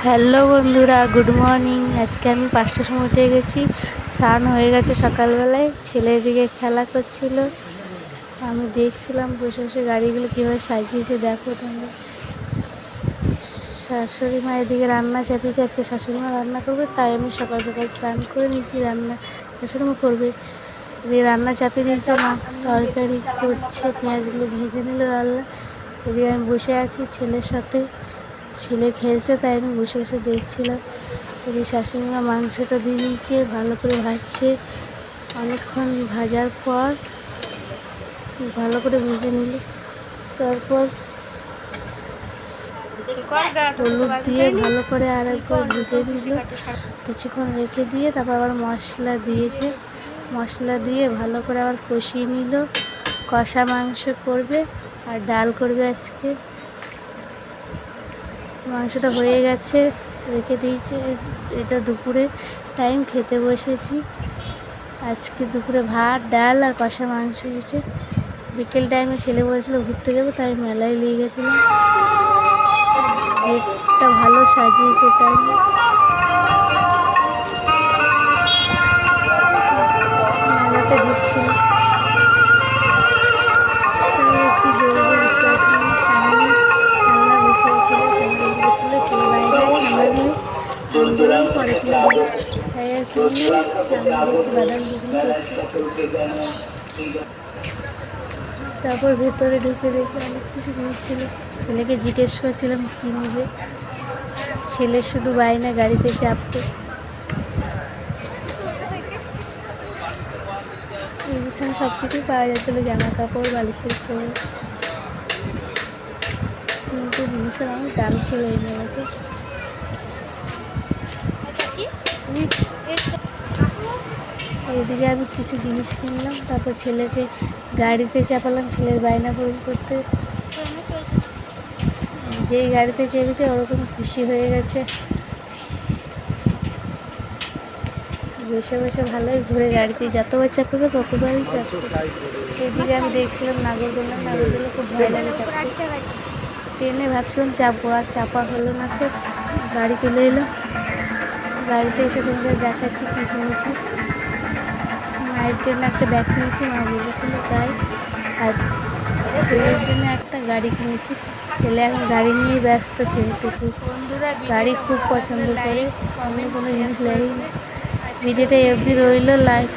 Hello বন্ধুরা, good morning. আজকে আমি 5টার সময় উঠে গেছি। স্নান হয়ে গেছে সকালবেলায়। ছেলের দিকে খেলা করছিল, আমি দেখছিলাম বসে বসে গাড়িগুলো কীভাবে সাজিয়েছে। দেখো তোমরা। শাশুড়ি মা এদিকে রান্না চাপিয়েছে, আজকে শাশুড়ি মা রান্না করবে, তাই আমি সকাল সকাল স্নান করে নিয়েছি। রান্না শাশুড়ি মা করবে, এদিকে রান্না চাপিয়ে দিয়েছে। মা তরকারি করছে, পেঁয়াজগুলো ভেজে নিল রান্না। এদিকে আমি বসে আছি ছেলের সাথে, ছেলে খেলছে, তাই আমি বসে বসে দেখছিলাম। এদিকে শাশুড়ি মা মাংসটা দিয়ে দিয়েছে, ভালো করে ভাজছে। অনেকক্ষণ ভাজার পর ভালো করে ভেজে নিল, তারপর হলুদ দিয়ে ভালো করে আর একবার ভেজে নিল। কিছুক্ষণ রেখে দিয়ে তারপর আবার মশলা দিয়েছে, মশলা দিয়ে ভালো করে আবার কষিয়ে নিল। কষা মাংস করবে আর ডাল করবে আজকে। মাংসটা হয়ে গেছে, রেখে দিয়েছে। এটা দুপুরে টাইম, খেতে বসেছি। আজকে দুপুরে ভাত, ডাল আর কষা মাংস হয়েছে। বিকেল টাইমে ছেলে বলেছিল ঘুরতে যাবো, তাই মেলায় নিয়ে গেছিলাম। গেটটা ভালো সাজিয়েছে, তাই মেলাতে ঢুকছিল। কি বলবো, বুঝতে পারছিলাম না। সামনে ঠান্ডা বসে ছিল, ঠান্ডা লেগেছিল। ছেলে বাইরে ঠান্ডা দিয়ে বললাম পরে কিনে দেবো, তাই আর কিনে সামনে বসে বাদাম বিক্রি করছে। তারপর ভেতরে ঢুকে দেখে অনেক কিছু জিনিস ছিল। ছেলেকে জিজ্ঞেস করছিলাম কী নেবে, ছেলে শুধু বায়না গাড়িতে চাপতে। এখানে সব কিছুই পাওয়া যাচ্ছিলো, জামা কাপড়, বালিশের খোল, কিন্তু জিনিসের অনেক দাম ছিল এই মেলাতে। এদিকে আমি কিছু জিনিস কিনলাম, তারপর ছেলেকে গাড়িতে চাপালাম ছেলের বায়না পূরণ করতে। যেই গাড়িতে চেপেছে ওরকম খুশি হয়ে গেছে, বসে বসে ভালোই ঘুরে। গাড়িতে যতবার চাপাবে ততবারই চাপবে। এদিকে আমি দেখছিলাম নাগরদোলা, নাগরদোলা খুব ভয় লাগে চাপতে। ট্রেনে ভাবছিলাম চাপবো, আর চাপা হলো না, তো গাড়ি চলে এলো। গাড়িতে এসে তোমাদের দেখাচ্ছি কী কিনেছি। মায়ের জন্য একটা ব্যাগ কিনেছি, মা বলেছিল তাই। আর ছেলের জন্য একটা গাড়ি কিনেছি। ছেলে এখন গাড়ি নিয়ে ব্যস্ত, খেলতে। খুব গাড়ি খুব পছন্দ করে, অন্য কোনো জিনিস লাগেই না। ভিডিওটা অবধি রইল, লাইক